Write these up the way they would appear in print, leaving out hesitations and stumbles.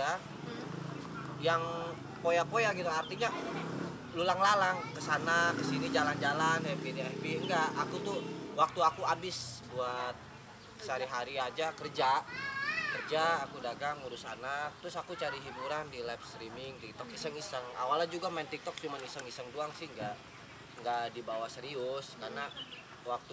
ya yang poya-poya gitu, artinya lulang lalang kesana kesini jalan-jalan happy enggak. Aku tuh waktu aku habis buat sehari-hari aja kerja aku dagang ngurus anak, terus aku cari hiburan di live streaming di TikTok iseng-iseng. Awalnya juga main TikTok cuma iseng-iseng doang sih, nggak dibawa serius karena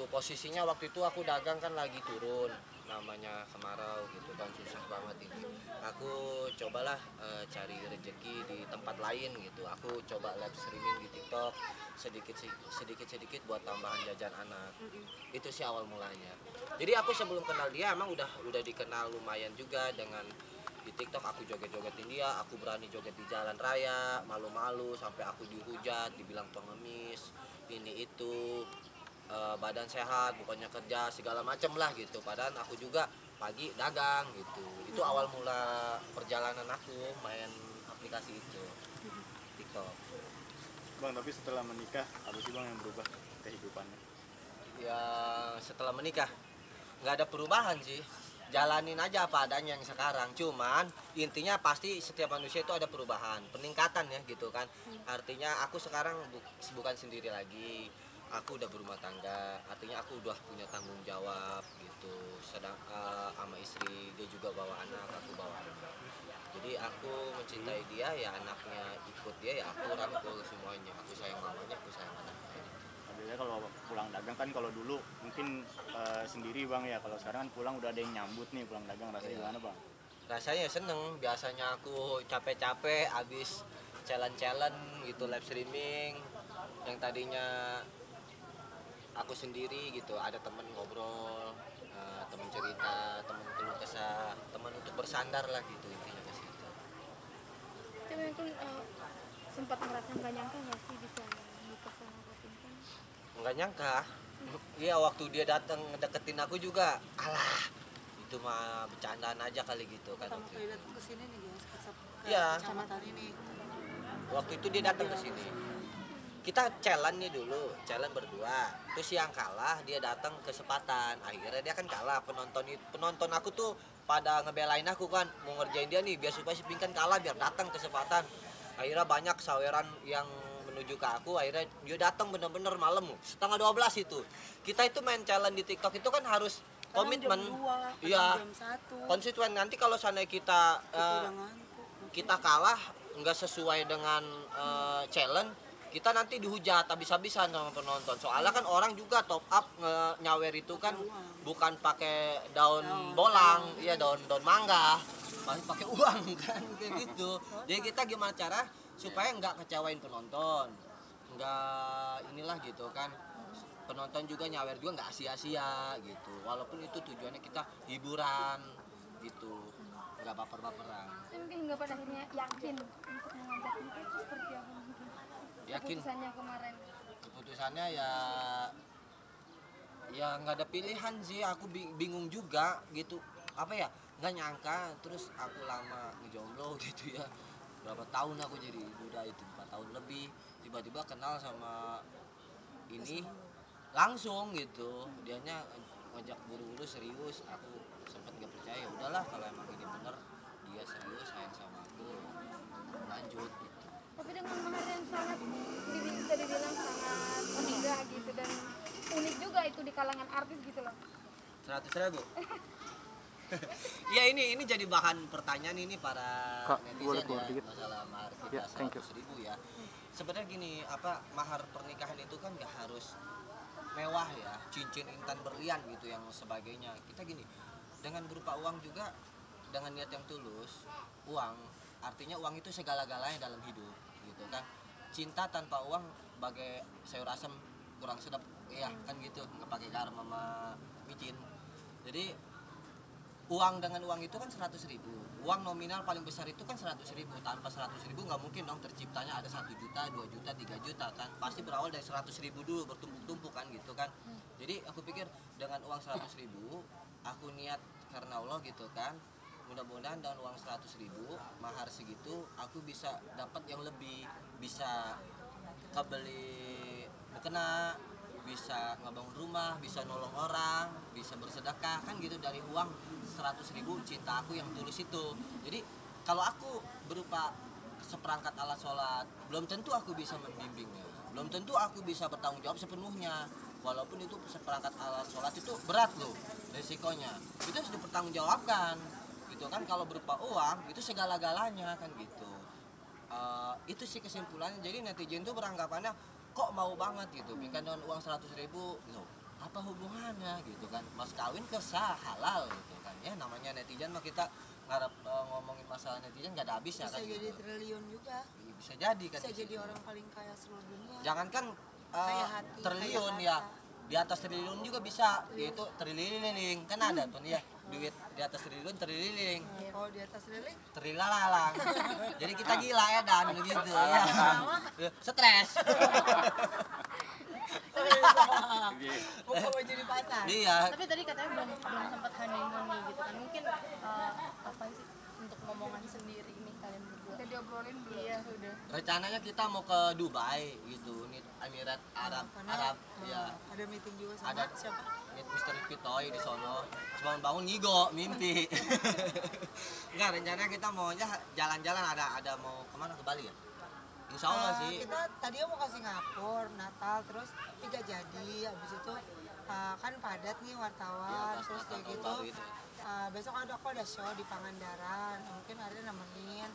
posisinya waktu itu aku dagang kan lagi turun, namanya kemarau gitu kan, susah banget ini. Aku cobalah cari rezeki di tempat lain gitu. Aku coba live streaming di TikTok sedikit buat tambahan jajan anak. Itu sih awal mulanya. Jadi aku sebelum kenal dia emang udah dikenal lumayan juga dengan di TikTok. Aku joget-jogetin dia, aku berani joget di jalan raya, malu-malu sampai aku dihujat, dibilang pengemis, ini itu, badan sehat, bukannya kerja segala macem lah gitu. Padahal aku juga pagi dagang gitu. Itu awal mula perjalanan aku main aplikasi itu, TikTok. Bang, tapi setelah menikah apa sih bang yang berubah kehidupannya? Ya setelah menikah nggak ada perubahan sih, jalanin aja apa adanya yang sekarang. Cuman intinya pasti setiap manusia itu ada perubahan, peningkatan ya gitu kan. Artinya aku sekarang bukan sendiri lagi, aku udah berumah tangga, artinya aku udah punya tanggung jawab gitu. Sama istri, dia juga bawa anak, aku bawa anak. Jadi aku mencintai dia, ya anaknya ikut dia, ya aku rangkul semuanya. Aku sayang mamanya, aku sayang anaknya. Biasanya kalau pulang dagang kan, kalau dulu mungkin sendiri bang ya, kalau sekarang kan pulang udah ada yang nyambut nih pulang dagang, rasanya gimana bang? Rasanya seneng, biasanya aku capek-capek abis challenge gitu live streaming, yang tadinya aku sendiri gitu, ada temen ngobrol, temen cerita, temen keluh kesah, temen untuk bersandar lah gitu, intinya ke situ. Tapi mungkin sempat merasa nggak nyangka nggak sih bisa nikah sama Kak Pinkan? Nggak nyangka, iya waktu dia datang ngedeketin aku juga, alah itu mah bercandaan aja kali gitu kan. Pertama kali datang ke sini nih guys, ke Iya. kecamatan ini. Waktu itu dia datang ke sini. Kita challenge nih dulu, challenge berdua. Terus yang kalah dia datang ke Sepatan. Akhirnya dia kan kalah, penonton aku tuh pada ngebelain aku kan, mau ngerjain dia nih biar supaya si Pinkan kalah biar datang ke Sepatan. Akhirnya banyak saweran yang menuju ke aku, akhirnya dia datang bener-bener malam, setengah 12 itu. Kita itu main challenge di TikTok itu kan harus komitmen. Iya. Konstituen. Nanti kalau seandainya kita kalah nggak sesuai dengan challenge, kita nanti dihujat habis-habisan sama penonton. Soalnya kan orang juga top up nyawer itu kan bukan pakai daun bolang, ya daun mangga, masih pakai uang kan kayak gitu. Jadi kita gimana cara supaya nggak kecewain penonton, nggak inilah gitu kan. Penonton juga nyawer juga nggak sia-sia gitu. Walaupun itu tujuannya kita hiburan gitu, nggak baper-baperan. Tapi mungkin hingga pada akhirnya yakin untuk mengajak nikah itu seperti apa mungkin? Yakin. Keputusannya kemarin. Keputusannya ya nggak ada pilihan sih. Aku bingung juga gitu, apa ya, nggak nyangka. Terus aku lama ngejomblo gitu ya, berapa tahun aku jadi duda itu, 4 tahun lebih, tiba-tiba kenal sama ini langsung gitu. Dianya ngajak buru-buru serius, aku sempet nggak percaya. Ya udahlah, kalau emang ini bener dia serius sayang sama aku, lanjut gitu. Tapi dengan mahar yang sangat bisa dibilang sangat megah gitu, dan unik juga itu di kalangan artis gitu loh. 100.000. Ya ini jadi bahan pertanyaan ini para Kak, netizen boleh ya, dikit? masalah mahar kita Ya, thank you. 100.000 ya. Sebenarnya gini, mahar pernikahan itu kan nggak harus mewah ya, cincin intan berlian gitu yang sebagainya. Kita gini, dengan berupa uang juga, dengan niat yang tulus, artinya uang itu segala-galanya dalam hidup gitu kan. Cinta tanpa uang bagai sayur asem kurang sedap ya kan gitu, nggak pakai garam sama micin. Jadi dengan uang itu kan 100.000. Uang nominal paling besar itu kan 100.000. Tanpa 100.000 nggak mungkin dong terciptanya ada 1 juta, 2 juta, 3 juta kan. Pasti berawal dari 100.000 dulu, bertumpuk-tumpuk kan gitu kan. Jadi aku pikir dengan uang 100.000, aku niat karena Allah gitu kan. Mudah-mudahan dengan uang 100.000, mahar segitu, aku bisa dapat yang lebih, bisa kebeli mukena, bisa ngebangun rumah, bisa nolong orang, bisa bersedekah kan gitu dari uang 100.000 cinta aku yang tulus itu. Jadi kalau aku berupa seperangkat alat sholat, belum tentu aku bisa membimbingnya, belum tentu aku bisa bertanggung jawab sepenuhnya. Walaupun itu seperangkat alat sholat itu berat loh resikonya, itu harus dipertanggungjawabkan gitu kan. Kalau berupa uang itu segala-galanya kan gitu. Itu sih kesimpulannya. Jadi netizen tuh beranggapannya kok mau banget gitu berikan dengan uang 100.000 loh, apa hubungannya gitu kan, mas kawin ke sah halal gitu kan ya. Namanya netizen mah kita ngarep ngomongin masalah netizen gak ada habisnya Bisa kan jadi gitu. triliun juga. Bisa jadi kan Bisa di jadi situ. orang paling kaya seluruh dunia. Jangankan Kaya hati, triliun kaya ya, harta. di atas triliun juga bisa, yaitu trililing kan ada tuh ya, duit di atas triliun trililing, Kalau di atas lele, trilalang. Jadi kita gila ya dan begitu ya. Stres. mau baju di pasar. Iya. Tapi tadi katanya belum sempat honeymoon nih gitu kan. Mungkin apa sih untuk ngomongan sendiri nih kalian berdua? Udah diobrolin belum? Iya, udah. Rencananya kita mau ke Dubai gitu, nih Emirat Arab, Karena, ya. ada meeting juga sama Ada. siapa? Nih Mr. Pitoy di sono. Terus bangun-bangun ngigo, mimpi. Enggak, rencananya kita maunya jalan-jalan, ada mau kemana, ke Bali ya? Insya Allah sih. Kita tadi mau ke Singapura, Natal, terus tidak jadi. Habis itu kan padat nih wartawan, Iya, pas terus Natal kayak tahun gitu. baru itu. Besok aku ada show di Pangandaran, mungkin ada nemenin.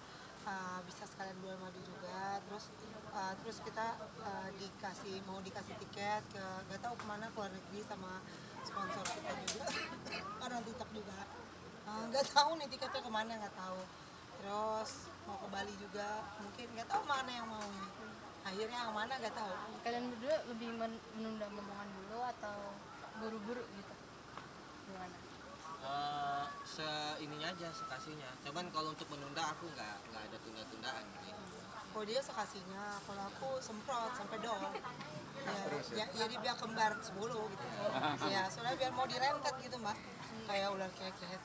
Bisa sekalian bulan madu juga. Terus kita mau dikasih tiket ke gak tahu kemana, ke luar negeri sama sponsor kita juga. Orang TikTok juga. Nggak tahu nih tiketnya kemana, nggak tahu. Terus mau ke Bali juga, mungkin nggak tahu mana yang maunya. Akhirnya yang mana nggak tahu. Kalian berdua lebih menunda ngomongan dulu atau buru-buru gitu? Gimana? Ininya aja, sekasinya. Cuman kalau untuk menunda aku nggak ada tunda-tundaan gitu. Kalau dia sekasinya, kalau aku semprot sampai dol. Ya, jadi biar kembar 10 gitu. Ya, soalnya biar mau dirempet gitu mbak. Kayak ular keket.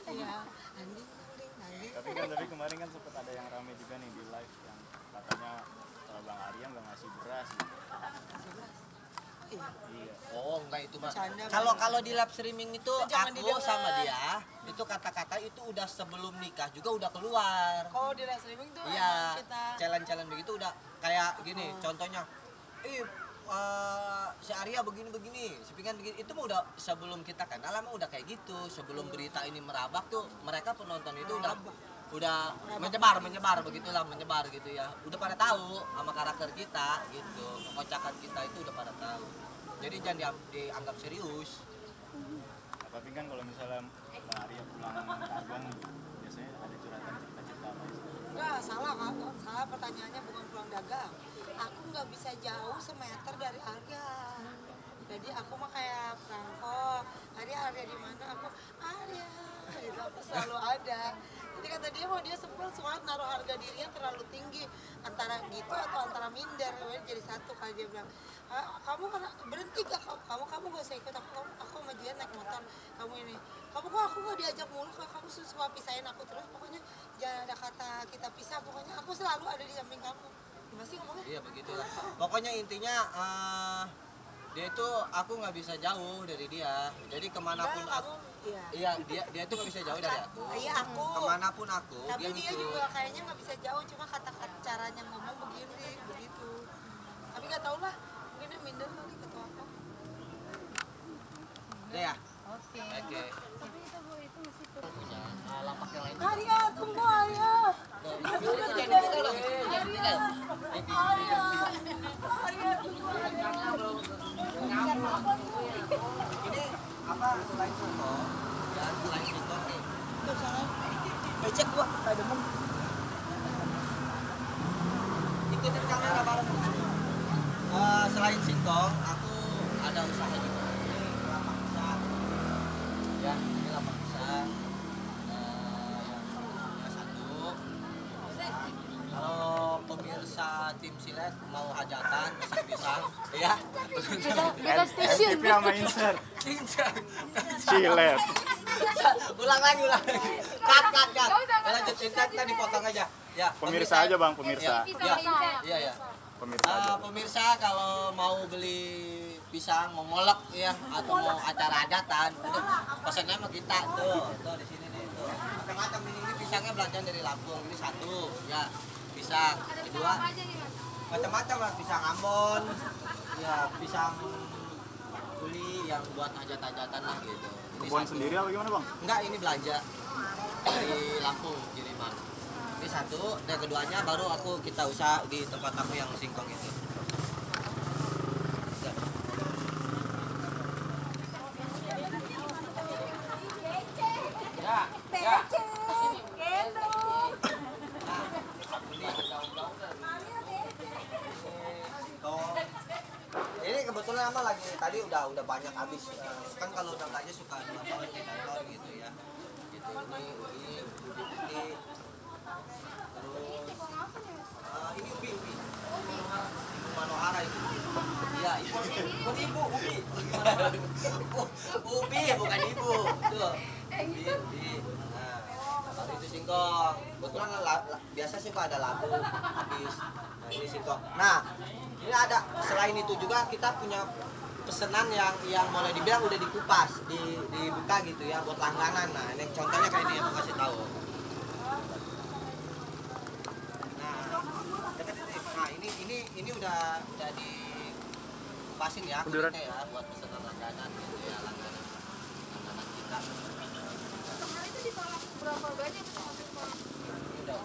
Iya, anjing. Tapi kemarin kan sempat ada yang rame juga nih di live yang katanya Bang Arya nggak ngasih beras gitu. Kasih beras. Iya. Iya. Oh enggak, itu mah. Bercanda, Kalau di live streaming itu Jangan aku didengar. sama dia itu kata-kata itu udah sebelum nikah juga udah keluar. Kalau di live streaming tuh Iya, emang kita challenge begitu udah kayak gini. Contohnya, si Arya begini, si Pingan begini. Itu mah udah sebelum kita kenal mah udah kayak gitu. Sebelum berita ini merabak tuh mereka penonton itu udah menyebar gitu ya. Udah pada tahu sama karakter kita gitu. Kocakan kita itu udah pada tahu. Jadi jangan dianggap serius. Tapi kan kalau misalnya Bang Arya pulang dagang biasanya ada curhatan cerita-cerita apa sih? enggak salah kak, salah pertanyaannya bukan pulang dagang. Aku nggak bisa jauh semeter dari Arya. Jadi aku mah kayak perangko, Arya di mana? Aku Arya, itu aku selalu ada. Jadi kata dia mau dia sebel soalnya naruh harga dirinya terlalu tinggi antara gitu atau antara minder, jadi satu kali dia bilang kamu kan berhenti gak kamu gak usah ikut aku sama dia naik motor kamu ini kamu kok aku gak diajak mulu kamu suka pisahin aku terus pokoknya jangan ada kata kita pisah pokoknya aku selalu ada di samping kamu gimana sih ngomongnya? Iya begitulah. Pokoknya intinya dia itu aku nggak bisa jauh dari dia. Jadi kemanapun Enggak, aku, kamu, iya. iya dia itu nggak bisa jauh dari aku. Iya aku. Kemanapun aku, Tapi dia ngikut. juga kayaknya nggak bisa jauh, cuma kata-kata caranya ngomong begini, begitu. Tapi nggak tau lah, mungkin dia minder kali ketua apa. Udah ya. Oke. Oke. Tapi itu Bu, itu mesti tuh. Punya lapak yang lain. Arya, tunggu Arya. Aku udah jadi kita loh. Arya, tunggu Arya. Ini apa selain singkong? Ya selain singkong nih. Tuh sana, becek gua, kayak demen. Ikutin kamera bareng. Selain singkong, aku ada usaha juga. Ini lapak pisang. Ya, ini lapak pisang. Yang satu. Kalau pemirsa tim silet mau hajatan pesan pisang, ya. Kita stasiun. TV sama insert. Pisang. Cilet. ulang lagi. Cut. Lanjutin tadi dipotong aja. Ya. Pemirsa aja Bang, pemirsa. Ya. Iya. Pemirsa aja. Pemirsa kalau mau beli pisang, mau ngolek ya atau mau acara hajatan, udah pesannya sama kita tuh di sini nih tuh. Macam-macam ini pisang. pisangnya belanjaan dari Lampung. Ini satu, ya pisang. Ada pisang Kedua, apa aja nih mas? macam-macam lah, pisang Ambon, ya pisang kuli yang buat hajat-hajatan lah gitu. Ini Kebun satu. sendiri apa gimana bang? Enggak, ini belanja dari Lampung kiriman. Ini satu, dan keduanya baru kita usaha di tempat aku yang singkong itu. Ya, ya. Ini kebetulan sama lagi tadi udah banyak habis. Kan kalau udah belanja suka ada lapangan di kantor gitu ya. Gitu ini putih. Terus ini ubi. Manohara itu. Iya, ibu. Bukan ibu, ubi. Ubi bukan ibu. Tuh. Ubi. Nah, baru itu singkong. Kebetulan biasa sih kok ada labu habis. Nah, ini singkong. Nah, ini ada selain itu juga kita punya pesanan yang boleh dibilang udah dikupas, dibuka gitu ya buat langganan. Nah, ini contohnya kayak ini yang mau kasih tahu. Nah, ini udah dikupasin ya kulitnya ya buat pesanan langganan gitu ya, langganan kita. Kemarin itu ditolak berapa banyak tuh mas? Ini udah.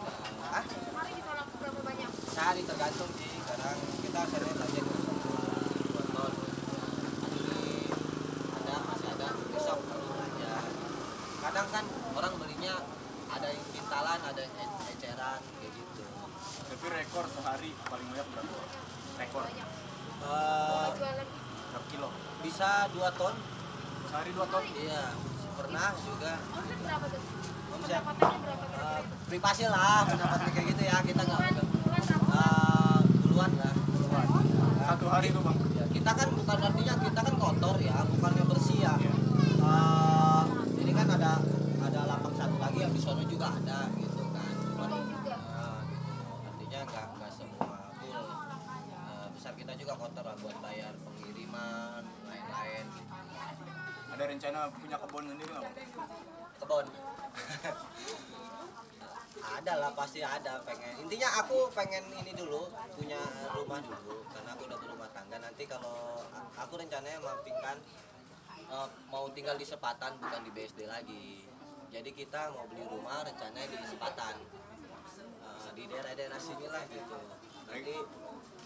Ah? Kemarin ditolak berapa banyak? Sehari tergantung sih, kadang kita sering belanja 2 ton. Ini masih ada besok baru belanja. Kadang kan orang belinya ada yang kintalan, ada yang eceran kayak gitu. Tapi rekor sehari paling banyak berapa? Rekor Jualan per kilo. Bisa 2 ton. Sehari 2 ton. Iya, pernah juga. omset berapa tuh? Omset Pendapatannya berapa kira-kira? privasi lah pendapatnya kayak gitu ya, kita nggak Bulan berapa? puluhan lah. Satu hari tuh bang. Ya, kita kan bukan artinya kita kan kotor ya, bukannya bersih ya. Iya. Ini kan ada lapang satu lagi yang di sono juga ada gitu kan. Cuman juga. gitu. Artinya nggak semua full. Besar kita juga kotor lah buat bayar pengiriman lain-lain gitu. Ada rencana punya kebun sendiri nggak bang? Kebon. Ada lah, pasti ada pengen. Intinya aku pengen ini dulu, punya rumah dulu karena aku udah berumah tangga. Nanti kalau aku rencananya mampingkan mau tinggal di Sepatan bukan di BSD lagi. Jadi kita mau beli rumah rencananya di Sepatan. Di daerah-daerah sini lah gitu. Nanti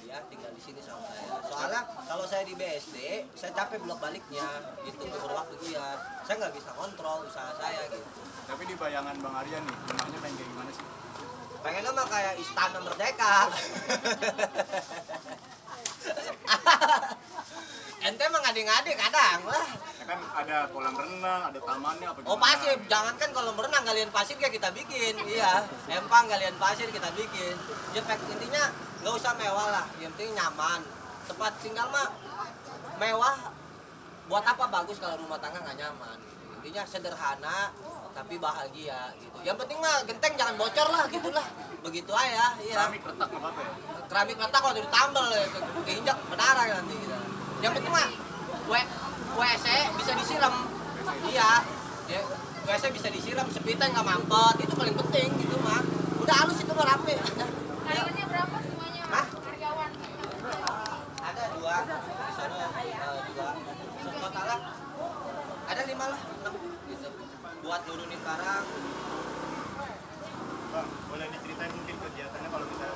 dia tinggal di sini sama saya. Soalnya kalau saya di BSD, saya capek bolak baliknya gitu, beberapa waktu dia. Saya nggak bisa kontrol usaha saya gitu. Tapi di bayangan bang Arya nih, rumahnya pengen kayak gimana sih? Pengennya mah kayak Istana Merdeka. Ente mah ngade-ngade kadang lah. Ya kan ada kolam renang, ada tamannya apa Oh pasti, jangankan kalau berenang galian pasir kayak kita bikin, iya. Empang galian pasir kita bikin. Ya intinya nggak usah mewah lah, yang penting nyaman. Tempat tinggal mah mewah, buat apa bagus kalau rumah tangga nggak nyaman. Gitu. Intinya sederhana tapi bahagia gitu. Yang penting mah genteng jangan bocor lah gitulah. Begitu aja, iya. keramik retak nggak apa-apa ya? Keramik retak kalau ditambal ya, keinjak berdarah nanti gitu. Yang penting mah WC bisa disiram. Iya. Ya, WC bisa disiram, sepitan nggak mampet, itu paling penting gitu mah. Udah halus itu mah rame. Udah. Karyawannya berapa semuanya? Hah? Karyawan. Ada 2 di sana 2. Totalnya ada 5 lah, 6 gitu. Buat nurunin barang. Bang, boleh diceritain mungkin kegiatannya kalau kita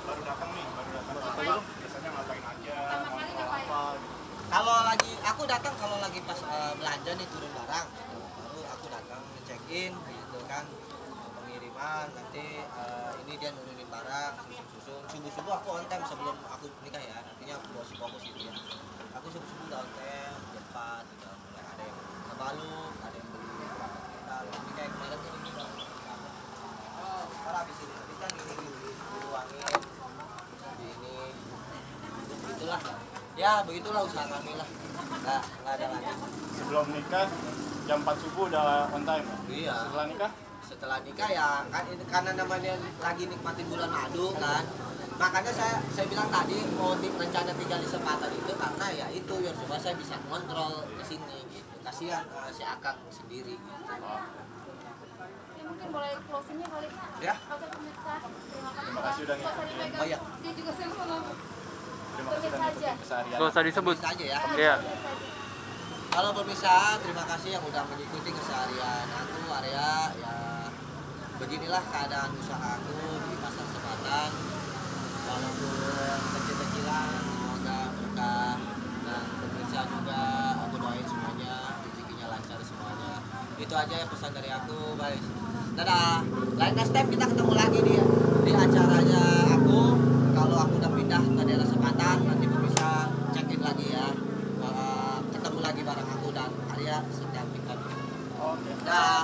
baru datang nih, apa bang? Biasanya ngapain aja, Pertama kali mau ngapain? apa gitu. Kalau lagi aku datang kalau lagi pas belanja nih turun barang, baru aku datang ngecekin gitu kan pengiriman nanti ini dia nurunin barang subuh aku on time sebelum aku nikah ya, artinya aku fokus gitu ya. Aku subuh udah on time jam 4 udah mulai ada yang ngebaluk, ada yang beli kita ini kayak kemarin ini juga. Kalau habis ini kan ini diuangin ini itulah. Ya begitulah usaha kami lah, nggak ada lagi. Sebelum nikah jam 4 subuh udah on time. Iya. Setelah nikah Setelah nikah ya kan karena namanya lagi nikmatin bulan madu kan, makanya saya bilang tadi mau rencana tinggal di Sepatan itu karena ya itu biar supaya saya bisa kontrol di sini gitu. Kasihan si Akang sendiri gitu. mungkin boleh closingnya kali Kak. Ya. Oke pemirsa, terima kasih. Terima kasih udah Nggak usah dipegang. Oh, iya. Dia juga sama. Terima kasih udah Pemirsa aja. ngikutin keseharian. Gak usah disebut. Bisa aja ya. Iya. Halo pemirsa, terima kasih yang udah mengikuti keseharian aku, Arya. Ya, beginilah keadaan usaha aku di Pasar Sepatan. Walaupun kecil-kecilan, semoga berkah. Dan pemirsa juga, aku doain semuanya, rezekinya lancar semuanya. Itu aja ya pesan dari aku, guys. Dadah. Lain next time kita ketemu lagi di acaranya aku. Kalau aku udah pindah ke daerah Sepatan, nanti pemirsa check-in lagi ya. Ketemu lagi bareng aku dan Arya setiap weekend. Oke. Dah.